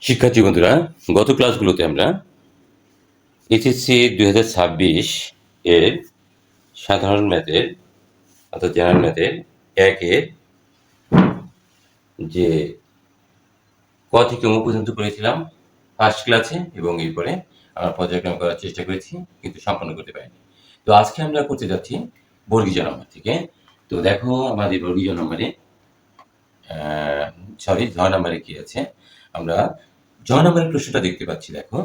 শিক্ষার্থী বন্ধুরা, গত ক্লাসগুলোতে আমরা এইচএসসি 2026 এর সাধারণ ম্যাথের অর্থাৎ জেনারেল ম্যাথের একের যে ক থেকে ম পর্যন্ত করেছিলাম ফার্স্ট ক্লাসে, এবং এরপরে আমরা পর্যায়ক্রম করার চেষ্টা করেছি, কিন্তু সম্পন্ন করতে পারিনি। তো আজকে আমরা করতে যাচ্ছি বর্গীয় নম্বর থেকে। তো দেখো আমাদের বর্গীয় নম্বরে ঝ নম্বরে কি আছে। আমরা জ নম্বরের প্রশ্নটা দেখতে পাচ্ছি। দেখো,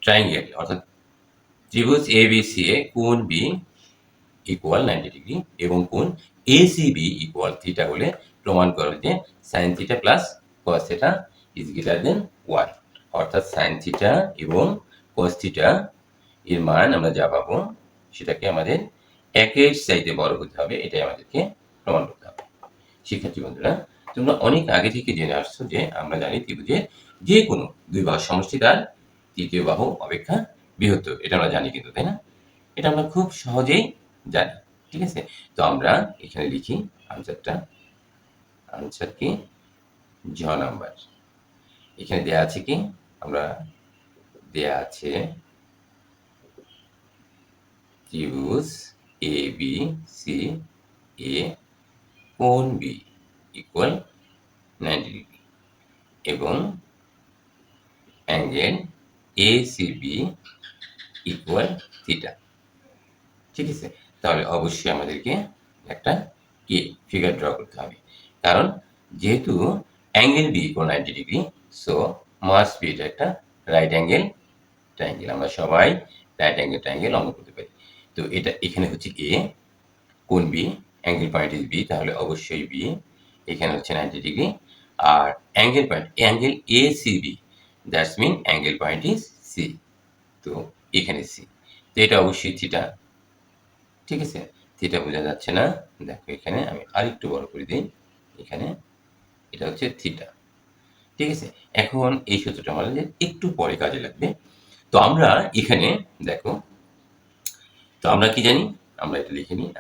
ট্রায়াঙ্গেল অর্থাৎ ত্রিভুজ এবিসিএ কোণ বি ইকুয়াল 90 ডিগ্রি এবং কোণ এসিবি ইকুয়াল থিটা হলে প্রমাণ করো যে sine theta plus cos theta is greater than 1। অর্থাৎ সাইন থিটা এবং কস থিটা এর মান আমরা যা পাবো সেটাকে আমাদের একের চাইতে বড় হতে হবে, এটাই আমাদেরকে প্রমাণ করতে হবে। শিক্ষার্থী বন্ধুরা, তোমরা অনেক আগে থেকে জেনে আসছো যে আমরা জানি ত্রিভুজের যে কোনো দুই বাহুর সমষ্টি তার তৃতীয় বাহু অপেক্ষা বৃহত্তর। এটা আমরা জানি কিন্তু, তাই না? এটা আমরা খুব সহজেই জানি। ঠিক আছে, তো আমরা এখানে লিখি আনসার কি জ নাম্বার। এখানে দেয়া আছে কি, আমরা দেয়া আছে ত্রিভুজ এ বি সি এ কোণ বি ইকুয়াল 90 ডিগ্রি এবং angle A C B equal theta. ঠিক আছে, তাহলে অবশ্যই আমাদেরকে একটা কি ফিগার ড্র করতে হবে, কারণ যেহেতু angle B equal 90 degree, so must be এটা একটা রাইট অ্যাঙ্গেল ট্রায়াঙ্গেল। আমরা সবাই রাইট অ্যাঙ্গেল ট্রায়াঙ্গেল অঙ্কন করতে পারি। তো এটা এখানে হচ্ছে এ, কোণ B, angle point is B, তাহলে অবশ্যই বি। এখানে হচ্ছে 90 ডিগ্রি, আর angle point angle A C B, that's mean angle point is C, তো এখানে সি, তো এটা অবশ্যই থিটা। ঠিক আছে, থিটা বোঝা যাচ্ছে না, দেখো এখানে আমি আরেকটু বড় করে দিই, এখানে এটা হচ্ছে থিটা। ঠিক আছে, এখন এই সূত্রটা আমাদের একটু পরে কাজে লাগবে। তো আমরা এখানে দেখো, তো আমরা কি জানি, আমরা এটা লিখে নিই।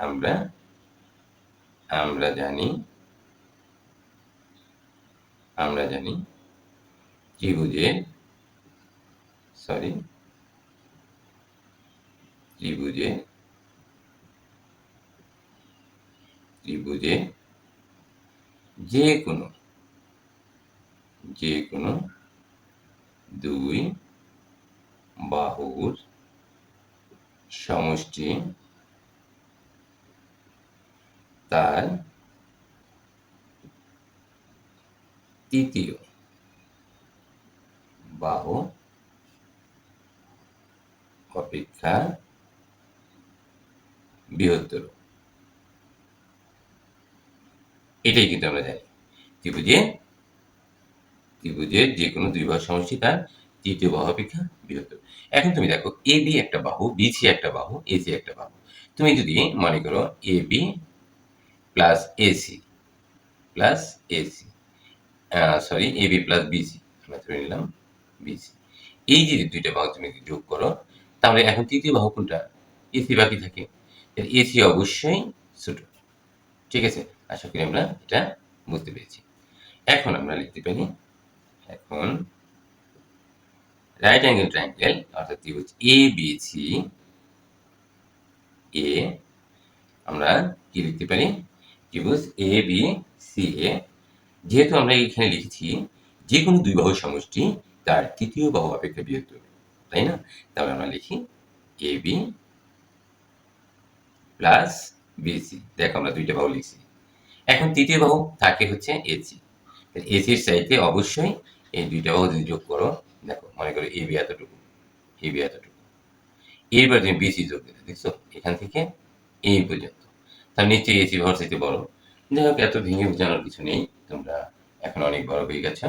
আমরা জানি ত্রিভুজের যে কোনো দুই বাহুর সমষ্টি তার তৃতীয় বাহু অপেক্ষা বৃহত্তর। এটাই কিন্তু আমরা জানি ত্রিভুজের যে কোনো দুই বাহুর সমষ্টি তার তৃতীয় বাহু অপেক্ষা বৃহত্তর। এখন তুমি দেখো, এ বি একটা বাহু, বিসি একটা বাহু, এসি একটা বাহু। তুমি যদি মনে করো A B plus AC plus AC, sorry A B plus BC, আমরা ধরে নিলাম বিসি, এই যে দুইটা বাহু তুমি যোগ করো, তাহলে এখন তৃতীয় বাহু কোনটা? এসি বাকি থাকে, এসি অবশ্যই ছোট। ঠিক আছে, আশা করি আমরা এটা বুঝতে পেরেছি। এখন আমরা লিখতে পারি, এখন রাইট অ্যাঙ্গেল ট্রায়াঙ্গেল অর্থাৎ ত্রিভুজ এ বি সি এ, আমরা কি লিখতে পারি, ত্রিভুজ এ বি সি এ, যেহেতু আমরা এখানে লিখেছি যে কোনো দুই বাহুর সমষ্টি তার তৃতীয় বাহু অপেক্ষা বৃহত্তর, তাই না? তাহলে আমরা লিখি এ বি প্লাস বিসি। দেখো আমরা দুইটা বাহু লিখছি, এখন তৃতীয় বাহু থাকে হচ্ছে এসি। এসির চাইতে অবশ্যই এই দুইটা বাহু যদি যোগ করো, দেখো মনে করো এ বি এতটুকু, এইবার তুমি বিসি যোগ দিলে, দেখছো এখান থেকে এই পর্যন্ত, তার নিশ্চয়ই এসি বাহুর চাইতে বড়। যাই হোক, এত ভেঙে বোঝানোর কিছু নেই, তোমরা এখন অনেক বড় হয়ে গেছো,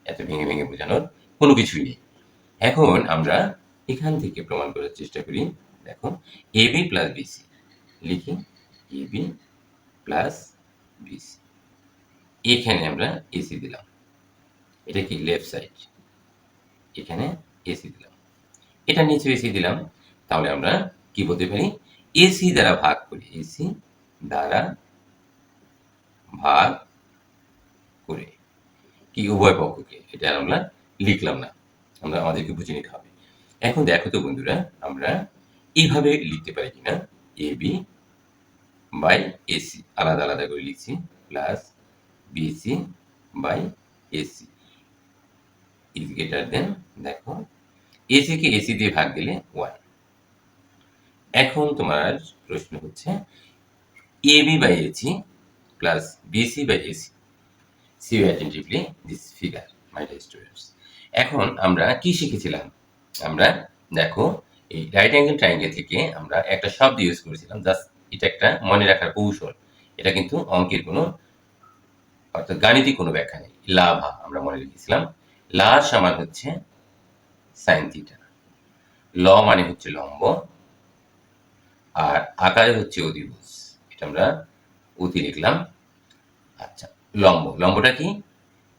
এত ভেঙে বোঝানোর কোনো কিছুই নেই। এখন আমরা এখান থেকে প্রমাণ করার চেষ্টা করি। দেখো, এ বি প্লাস বিসি লিখি, এ বি প্লাস বিসি, এখানে আমরা এসি দিলাম, এটা কি লেফট সাইড, এখানে এসি দিলাম, এটা নিচে এসি দিলাম। তাহলে আমরা কি বলতে পারি, এসি দ্বারা ভাগ করি, এসি দ্বারা ভাগ করে কি উভয় পক্ষকে, এটা আর আমরা লিখলাম না, আমরা আমাদেরকে বুঝে নিতে হবে। এখন দেখো তো বন্ধুরা, আমরা এইভাবে লিখতে পারি কিনা, এ বি বাই এসি আলাদা আলাদা করে লিখছি, plus BC by AC is greater than, দেখো এসি কে এসি দিয়ে ভাগ দিলে 1। এখন তোমার প্রশ্ন হচ্ছে AB by AC plus BC by AC, see you attentively this figure my dear students. এখন আমরা কি শিখেছিলাম, আমরা দেখো এই রাইট অ্যাঙ্গেল ট্রায়াঙ্গেল থেকে আমরা একটা শব্দ ইউজ করেছিলাম, জাস্ট এটা একটা মনে রাখার কৌশল, এটা কিন্তু অঙ্কের কোনো অর্থাৎ গাণিতিক কোনো ব্যাখ্যা নেই। লাভা আমরা মনে রেখেছিলাম, লা সমান হচ্ছে সাইন থিটা, ল মানে হচ্ছে লম্ব, আর আকারে হচ্ছে অধিভুজ, এটা আমরা অতি লিখলাম। আচ্ছা, লম্ব, লম্বটা কি?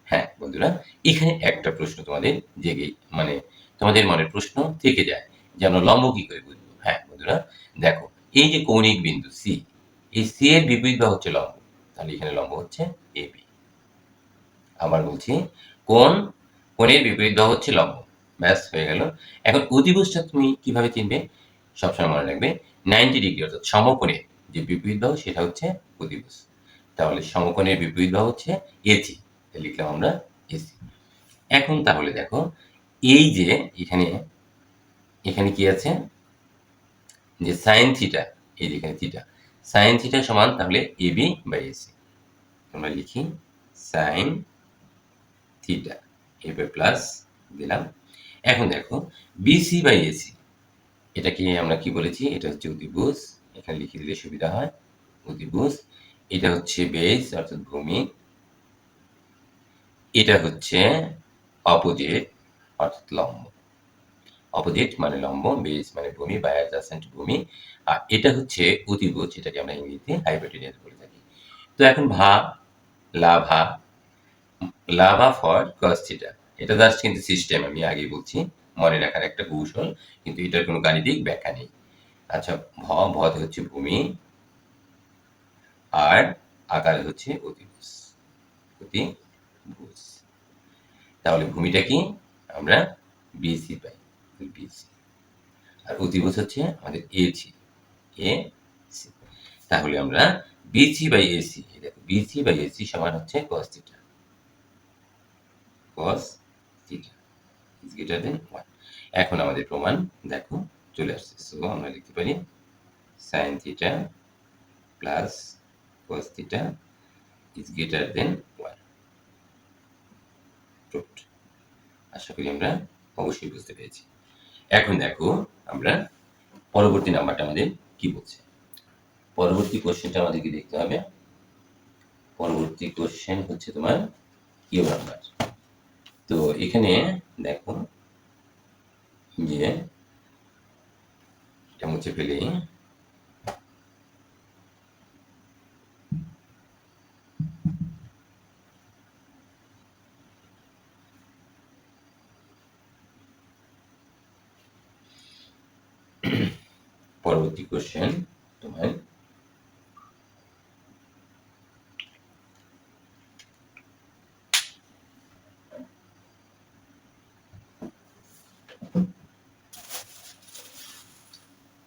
হ্যাঁ বন্ধুরা, এখানে একটা প্রশ্ন তোমাদের জেগে মানে তোমাদের মনের প্রশ্ন থেকে যায় যে আমরা লম্ব কি করে বুঝবো। হ্যাঁ বন্ধুরা, দেখো এই যে কৌণিক বিন্দু সি, এই সি এর বিপরীত বাহু হচ্ছে লম্ব, তাহলে এখানে লম্ব হচ্ছে এবি। আবার বলছি, কোণের বিপরীত বাহু হচ্ছে লম্ব, ব্যাস হয়ে গেল। এখন অধিভুজটা তুমি কিভাবে চিনবে? সবসময় মনে রাখবে 90 ডিগ্রি অর্থাৎ সমকোণের যে বিপরীত বাহু সেটা হচ্ছে অধিভুজ। তাহলে সমকোণের বিপরীত বাহু হচ্ছে এসি, লিখলাম আমরা এসি। এখন তাহলে দেখো এই যে এখানে এখানে কি আছে, যে সাইন থিটা, এই যে এখানে থিটা, সাইন থিটা সমান তাহলে এবি বাই এসি, আমরা লিখি সাইন থিটা, এবার প্লাস দিলাম। এখন দেখো বিসি বাই এসি, এটাকে আমরা কি বলেছি, এটা হচ্ছে অধিভুজ, এখানে লিখে দিলে সুবিধা হয়, অধিভুজ। এটা হচ্ছে বেস অর্থাৎ ভূমি, এটা হচ্ছে অপোজিট অর্থাৎ লম্ব, অপোজিট মানে লম্ব, বেস মানে ভূমি বা অ্যাডজাসেন্ট ভূমি, আর এটা হচ্ছে অতিভুজ, এটাকে আমরা ইংরেজিতে হাইপোটেনিয়াস বলে থাকি। তো এখন lava lava for cos theta, এটা জাস্ট কিন্তু সিস্টেম, আমি আগেই বলছি, মনে রাখার একটা কৌশল, কিন্তু এটার কোনো গাণিতিক ব্যাখ্যা নেই। আচ্ছা, ভতে হচ্ছে ভূমি, আর আকারে হচ্ছে অতিভুজ, অতিভুজ। তাহলে ভূমিটা কি, আমরা বিসি পাই, বিসি, আর অতিভুজ হচ্ছে আমাদের এসি, এ সি। তাহলে আমরা বিসি বাই এসি, দেখো বিসি বাই এসি সমান হচ্ছে cos theta, cos theta is greater than 1। এখন আমাদের প্রমাণ দেখো চলে আসছে, সো আমরা লিখতে পারি sin theta plus cos theta is greater than 1। Proved. আশা করি আমরা অবশ্যই বুঝতে পেরেছি। এখন দেখো আমরা পরবর্তী নাম্বারটা আমাদের কি বলছে, পরবর্তী কোশ্চেনটা আমাদেরকে দেখতে হবে। পরবর্তী কোশ্চেন হচ্ছে তোমার কিউ নাম্বার। তো এখানে দেখো যে এটা মুছে ফেলি, পরবর্তী কোশ্চেন তোমার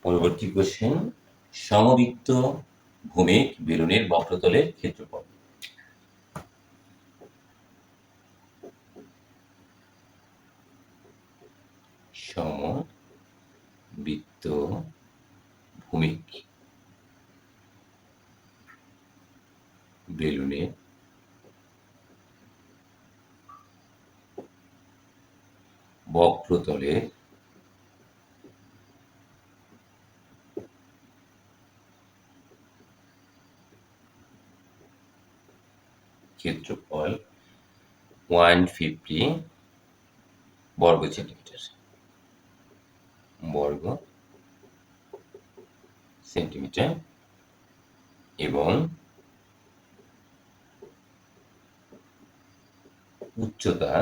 পরবর্তী কোশ্চেন, সমবৃত্ত ভূমিক বেলুনের বক্রতলের ক্ষেত্রফল। সমবৃত্ত ভূমিক বেলুনের বক্রতলের ক্ষেত্রফল 150 বর্গ সেন্টিমিটার, বর্গ সেন্টিমিটার, এবং উচ্চতা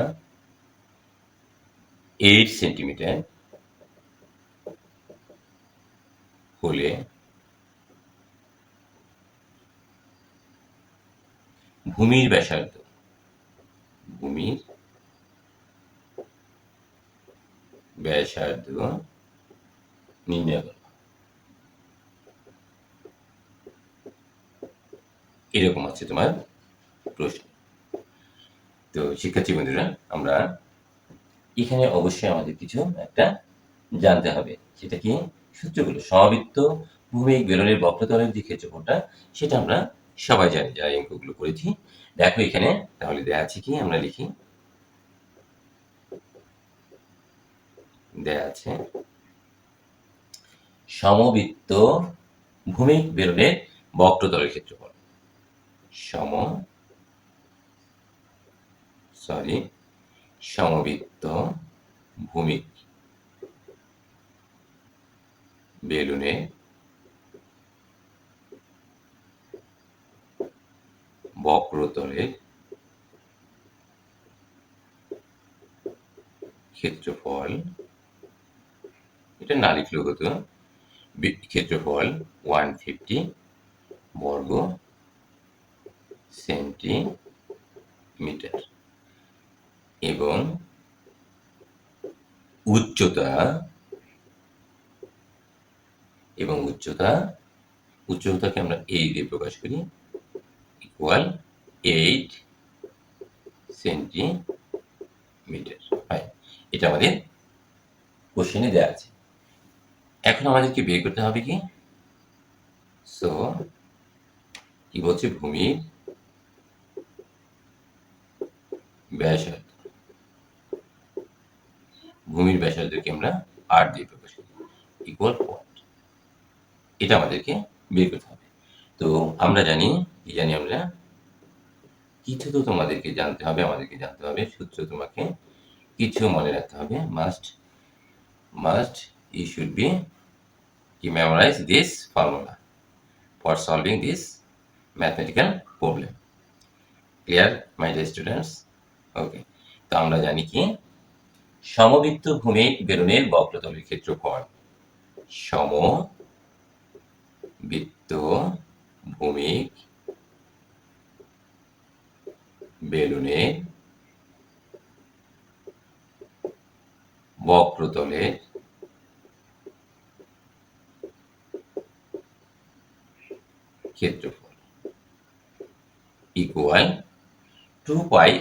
8 সেন্টিমিটার হলে ভূমির ব্যাসার্ধ ভূমির ব্যাসার্ধ নির্ণয় করো। এরকম আছে তোমার প্রশ্ন। তো শিক্ষার্থী বন্ধুরা, আমরা এখানে অবশ্যই আমাদের কিছু একটা জানতে হবে, সেটা কি সূত্রগুলো। সমবৃত্ত ভূমিক বেলনের বক্রতলের যে ক্ষেত্রফলটা, সেটা আমরা সবাই জানি যারা এই অঙ্কগুলো করেছি। দেখো এখানে তাহলে দেয়া আছে কি, আমরা লিখি। দেয়া আছে সমবৃত্ত ভূমিক বেলনের বক্রতলের ক্ষেত্রফল সমবৃত্ত ভূমিক বেলুনের বক্রতলের ক্ষেত্রফল, এটা না লিখলেও হতো, ক্ষেত্রফল 150 বর্গ সেন্টিমিটার এবং উচ্চতাকে আমরা এই দিয়ে প্রকাশ করি, ইকুয়াল 8 সেন্টিমিটার। এটা আমাদের কোশ্চেনে দেওয়া আছে। এখন আমাদেরকে বের করতে হবে কি, সো কি বলছে, ভূমির ব্যাসার্ধকে আমরা আর দিয়ে প্রকাশ করি, ইকুয়াল পয়েন্ট। এটা আমাদেরকে বের করতে হবে। তো আমরা জানি আমরা কিছু তো তোমাদেরকে জানতে হবে, আমাদেরকে জানতে হবে সূত্র, তোমাকে কিছু মনে রাখতে হবে, must you should be memorize this formula for solving this mathematical problem. Clear my dear students? Okay, তো আমরা জানি কি, সমবৃত্ত ভূমিক বেলনের বক্রতলের ক্ষেত্রফল, সমবৃত্ত ভূমিক বেলনের বক্রতলের ক্ষেত্রফল ইকুয়াল 2 পাই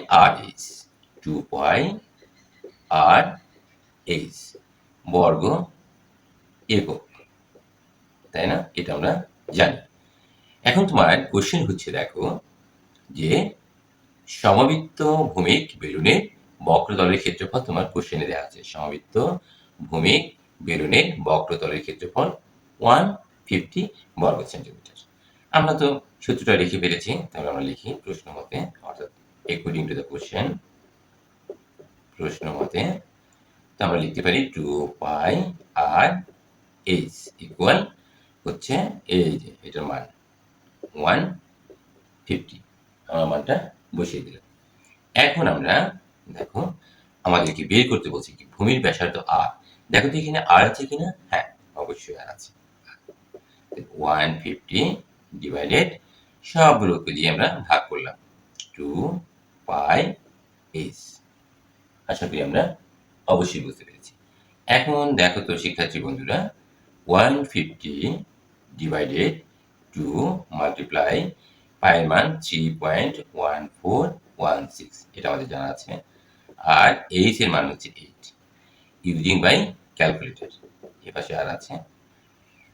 আর এইচ বর্গ একক, তাই না? এটা আমরা জানি। এখন তোমার কোশ্চেন হচ্ছে, দেখো যে সমবৃত্ত ভূমিক বেলুনের বক্রতলের ক্ষেত্রফল তোমার কোশ্চেনে দেওয়া আছে। সমবৃত্ত ভূমিক বেলুনের বক্রতলের ক্ষেত্রফল 150 বর্গ সেন্টিমিটার। আমরা তো সূত্রটা লিখে ফেলেছি, তাহলে আমরা লিখি প্রশ্ন মতে, অর্থাৎ অ্যাকর্ডিং টু দ্য কোশ্চেন, প্রশ্ন মতে তো আমরা লিখতে পারি 2 পাই আর এইচ ইকুয়াল হচ্ছে এই যে এটার মান 150, আমরা মানটা বসিয়ে দিলাম। এখন আমরা দেখো আমাদেরকে বের করতে বলছি কি, ভূমির ব্যাসার্ধ আর। দেখো তো এখানে আর আছে কিনা, হ্যাঁ অবশ্যই আর আছে। 150 ডিভাইডেড সবগুলোকে দিয়ে আমরা ভাগ করলাম 2 পাই এইচ। আশা করি আমরা অবশ্যই বুঝতে পেরেছি। এখন দেখো তো শিক্ষার্থী বন্ধুরা, 150 ডিভাইডেড 2 মাল্টিপ্লাই পায়ের মান 3.1416, এটা আমাদের জানা আছে। আর এইচ এর মান হচ্ছে 8, ইউজিং বাই ক্যালকুলেটর। এ পাশে আর আছে,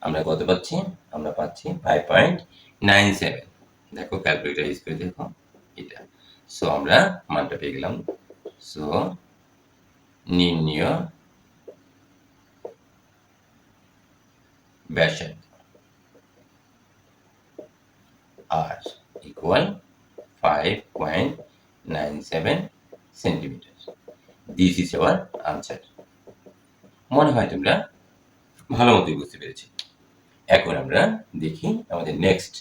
আমরা কত পাচ্ছি, আমরা পাচ্ছি 5.97। দেখো ক্যালকুলেটর ইউজ করে দেখো এটা। সো আমরা মানটা পেয়ে গেলাম। সো নির্ণয় ব্যাসার্ধ R equal 5.97 centimetre. This is our answer. মনে হয় তোমরা ভালো মতোই বুঝতে পেরেছি। এখন আমরা দেখি আমাদের নেক্সট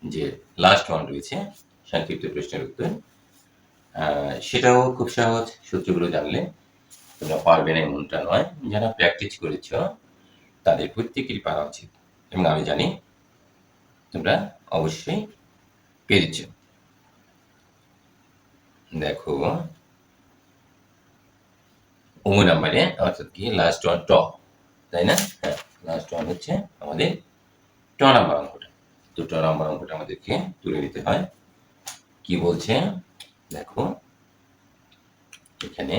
যে লাস্ট ওয়ান রয়েছে, সংক্ষিপ্ত প্রশ্নের উত্তর। সেটাও খুব সহজ, সূত্রগুলো জানলে তোমরা পারবে না এমনটা নয়। যারা প্র্যাকটিস করেছ তাদের প্রত্যেকেরই পারা উচিত, এবং আমি জানি তোমরা অবশ্যই পেরেছ। দেখো ও নাম্বারে অর্থাৎ কি লাস্ট ওয়ান ট, তাই না? হ্যাঁ, লাস্ট ওয়ান হচ্ছে আমাদের ট নাম্বার অঙ্কটা। তো ট নাম্বার অঙ্কটা আমাদেরকে তুলে নিতে হয়। কি বলছে দেখো এখানে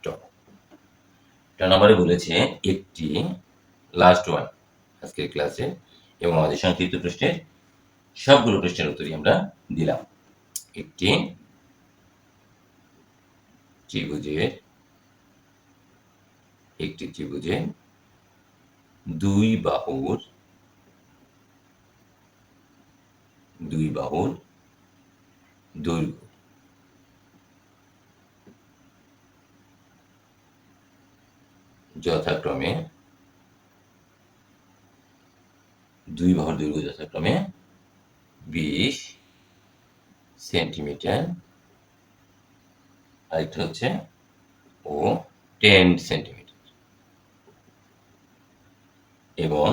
ট নাম্বারে বলেছে একটি লাস্ট ওয়ান আজকের ক্লাসে, এবং আমাদের সংক্ষিপ্ত প্রশ্নের সবগুলো প্রশ্নের উত্তরই আমরা দিলাম। একটি ত্রিভুজের দুই বাহুর দৈর্ঘ্য যথাক্রমে 20 সেন্টিমিটার, আরেকটা হচ্ছে ও 10 সেন্টিমিটার, এবং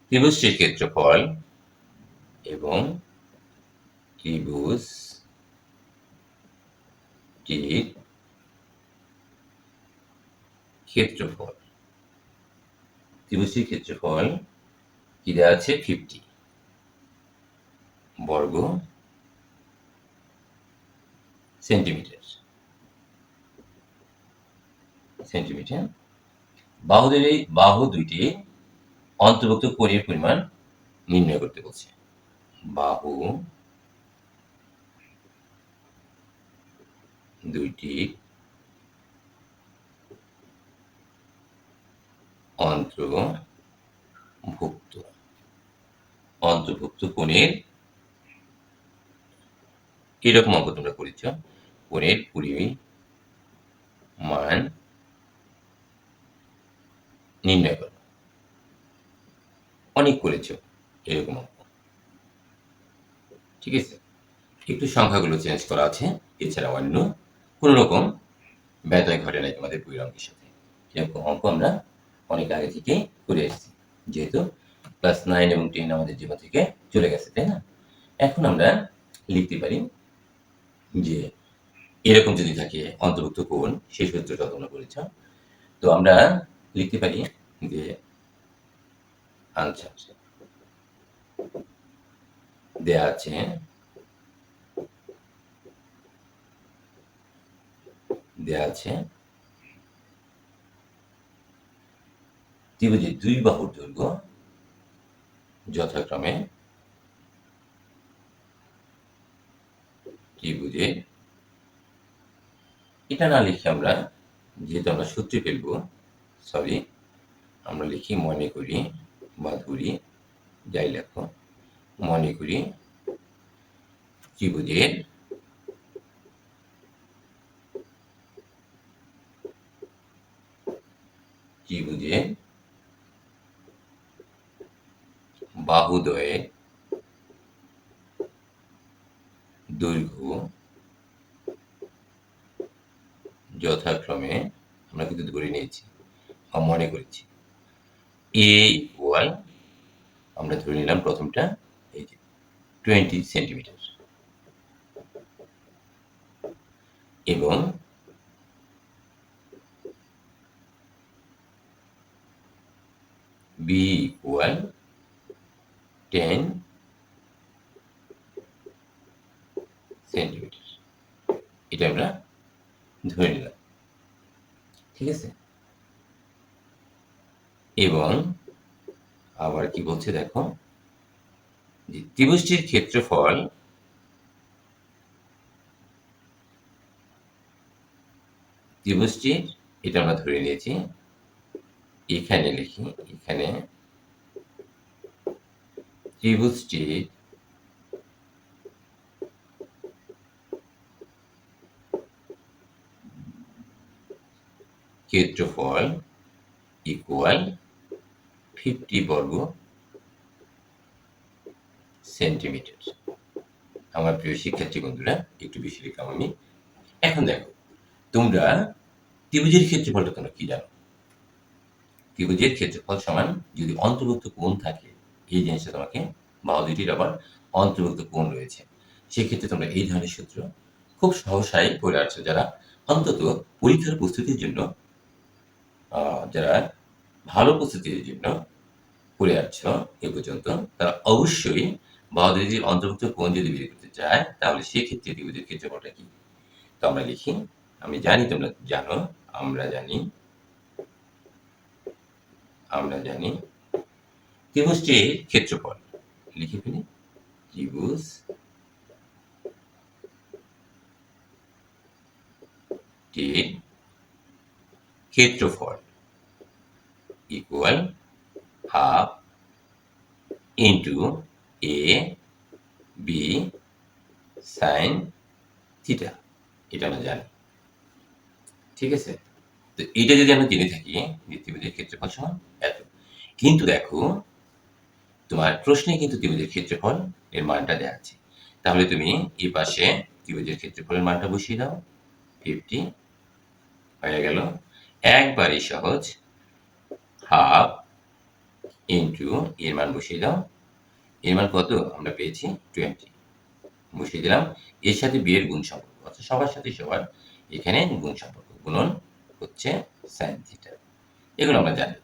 ত্রিভুজটির ক্ষেত্রফল ত্রিভুজটির ক্ষেত্রফল কি দেওয়া আছে 50 বর্গ সেন্টিমিটার। বাহু দুইটি অন্তর্ভুক্ত কোণের পরিমাণ নির্ণয় করতে বলছে। বাহু দুইটি অন্তর্ভুক্ত কোণের, এরকম অঙ্ক তোমরা করেছ, কোণের পরিমাণ নির্ণয় করো। অনেক করেছ এরকম অঙ্ক, ঠিক আছে? একটু সংখ্যাগুলো চেঞ্জ করা আছে, এছাড়া অন্য কোন রকম ব্যতয় ঘটে নাই তোমাদের বইয়ের অঙ্কের সাথে। এরকম অঙ্ক আমরা অনেক আগে থেকে করে এসেছি, যেহেতু ক্লাস 9 এবং 10 আমাদের জীবন থেকে চলে গেছে, তাই না? এখন আমরা লিখতে পারি যে এরকম যদি থাকে অন্তর্ভুক্ত কোণ, সেই সূত্রটা তোমরা করেছ। তো আমরা লিখতে পারি যে আনসার দেয়া আছে ত্রিভুজের দুই বাহুর দৈর্ঘ্য যথাক্রমে ত্রিভুজের, এটা না লিখে আমরা, যেহেতু আমরা সূত্রে ফেলবো, আমরা লিখি মনে করি বা ধরি, যাই লেখো, মনে করি ত্রিভুজের বাহুদ্বয়ের দৈর্ঘ্য যথাক্রমে, আমরা কিন্তু ধরে নিয়েছি বা মনে করেছি, এ ইকুয়াল, আমরা ধরে নিলাম প্রথমটা এই যে 20 সেন্টিমিটার, এবং বি ইকুয়াল 10 সেন্টিমিটার, এটা আমরা ধরে নিলাম, ঠিক আছে? এবং আবার কি বলছে দেখো, যে ত্রিভুজটির ক্ষেত্রফল এটা আমরা ধরে নিয়েছি, এখানে লিখি, এখানে ত্রিভুজটির ক্ষেত্রফল ইকুয়াল 50 বর্গ সেন্টিমিটার। আমার প্রিয় শিক্ষার্থী বন্ধুরা, একটু বেশি লিখলাম আমি। এখন দেখো, তোমরা ত্রিভুজের ক্ষেত্রফলটা তোমরা কি জানো? ত্রিভুজের ক্ষেত্রফল সমান যদি অন্তর্ভুক্ত কোণ থাকে, এই জিনিসটা তোমাকে, বাহু দুইটির আবার অন্তর্ভুক্ত কোণ রয়েছে, সেক্ষেত্রে তোমরা এই ধরনের সূত্র খুব সহসাই পড়ে আসছো যারা অন্তত পরীক্ষার প্রস্তুতির জন্য যারা ভালো প্রস্তুতির জন্য পড়ে আসছো এ পর্যন্ত, তারা অবশ্যই বাহাদুরির অন্তর্ভুক্ত কোণ যদি বের করতে চায় তাহলে সেক্ষেত্রে ত্রিভুজের ক্ষেত্রফলটা কি? তো আমরা লিখি, আমি জানি তোমরা জানো, আমরা জানি ত্রিভুজটির ক্ষেত্রফল লিখে ফেলি। ত্রিভুজ টির ক্ষেত্রফল equal half into A B sine theta. এটা আমরা জানি, ঠিক আছে? তো এটা যদি আমরা জেনে থাকি যে ত্রিভুজের ক্ষেত্রফল সমান এত, কিন্তু দেখো তোমার প্রশ্নে কিন্তু ত্রিভুজের ক্ষেত্রফল এর মানটা দেওয়া আছে, তাহলে তুমি এই পাশে ত্রিভুজের ক্ষেত্রফলের মানটা বসিয়ে দাও। 50 হয়ে গেল, একবারই সহজ, হাফ ইন্টু এর মান বসিয়ে দাও। এর মান কত আমরা পেয়েছি 20 বসিয়ে দিলাম। এর সাথে বি এর গুণ সম্পর্ক, অর্থাৎ সবার সাথে সবার এখানে গুণ সম্পর্ক, গুণন হচ্ছে সাইন থিটা। এগুলো আমরা জানি,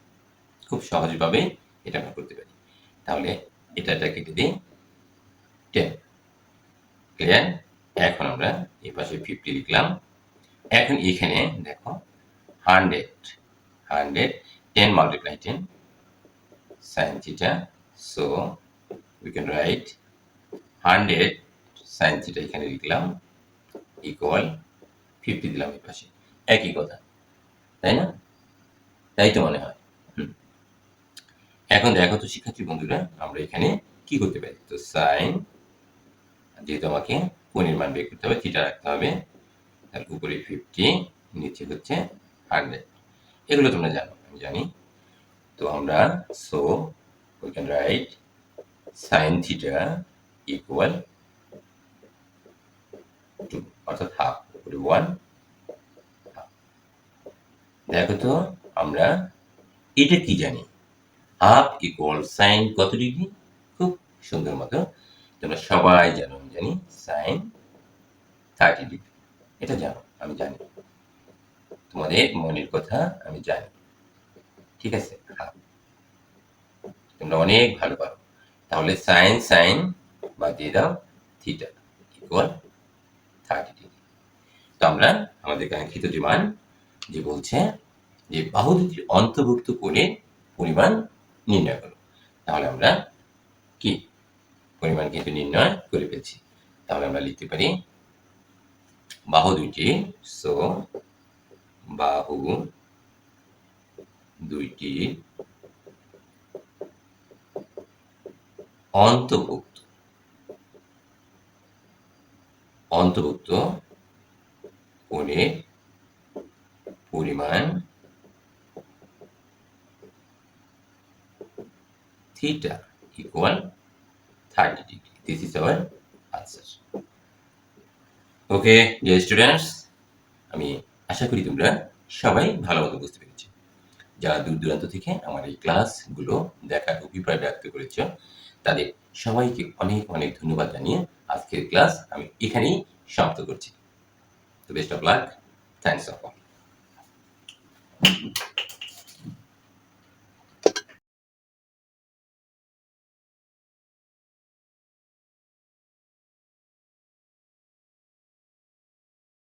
খুব সহজভাবে এটা আমরা করতে পারি। তাহলে এটা কেটে দিই 10। ক্লিয়ার? এখন আমরা এই পাশে 50 লিখলাম। এখন এখানে দেখো 100 10 multiply 10 sin theta, so we can write 100 sin theta এখানে লিখলাম ইকুয়াল 50 দিলাম এই পাশে, একই কথা, তাই না? তাই তো মনে হয়। এখন দেখো তো শিক্ষার্থী বন্ধুরা, আমরা এখানে কি করতে পারি? তো সাইন, যেহেতু আমাকে কোণের মান বের করতে হবে, থিটা রাখতে হবে, তার উপরে 50, নিচে হচ্ছে 100। এগুলো তোমরা জানো, আমি জানি। তো আমরা so we can write sin theta equal to, অর্থাৎ হাফ, উপরে 1। দেখো তো আমরা এটা কি জানি, হাফ ইকুয়াল সাইন কত ডিগ্রি? খুব সুন্দর মতো তোমরা সবাই জানো, আমি জানি সাইন 30 ডিগ্রি। এটা জানো, আমি জানি, তোমাদের মনের কথা আমি জানি, ঠিক আছে? হাফ তোমরা অনেক ভালো পারো। তাহলে সাইন সাইন বাদ দিয়ে দাও, থিটা ইকুয়াল 30 ডিগ্রি। তো আমরা আমাদের কাঙ্ক্ষিত যে মান, যে বলছে যে বাহু দুটির অন্তর্ভুক্ত কোণের পরিমাণ নির্ণয় করো, তাহলে আমরা কি পরিমাণ কিন্তু নির্ণয় করে ফেলছি। তাহলে আমরা লিখতে পারি বাহু দুইটি, সো বাহু দুইটি অন্তর্ভুক্ত কোণের পরিমাণ theta equal 30 degree. This is our answer. Okay dear students, আমি আশা করি তোমরা সবাই ভালো মতো বুঝতে পেরেছো। যারা দূর দূরান্ত থেকে আমার এই ক্লাসগুলো দেখার অভিপ্রায় ব্যক্ত করেছ, তাদের সবাইকে অনেক অনেক ধন্যবাদ জানিয়ে আজকের ক্লাস আমি এখানেই সমাপ্ত করছি। তো best of luck, thanks of all.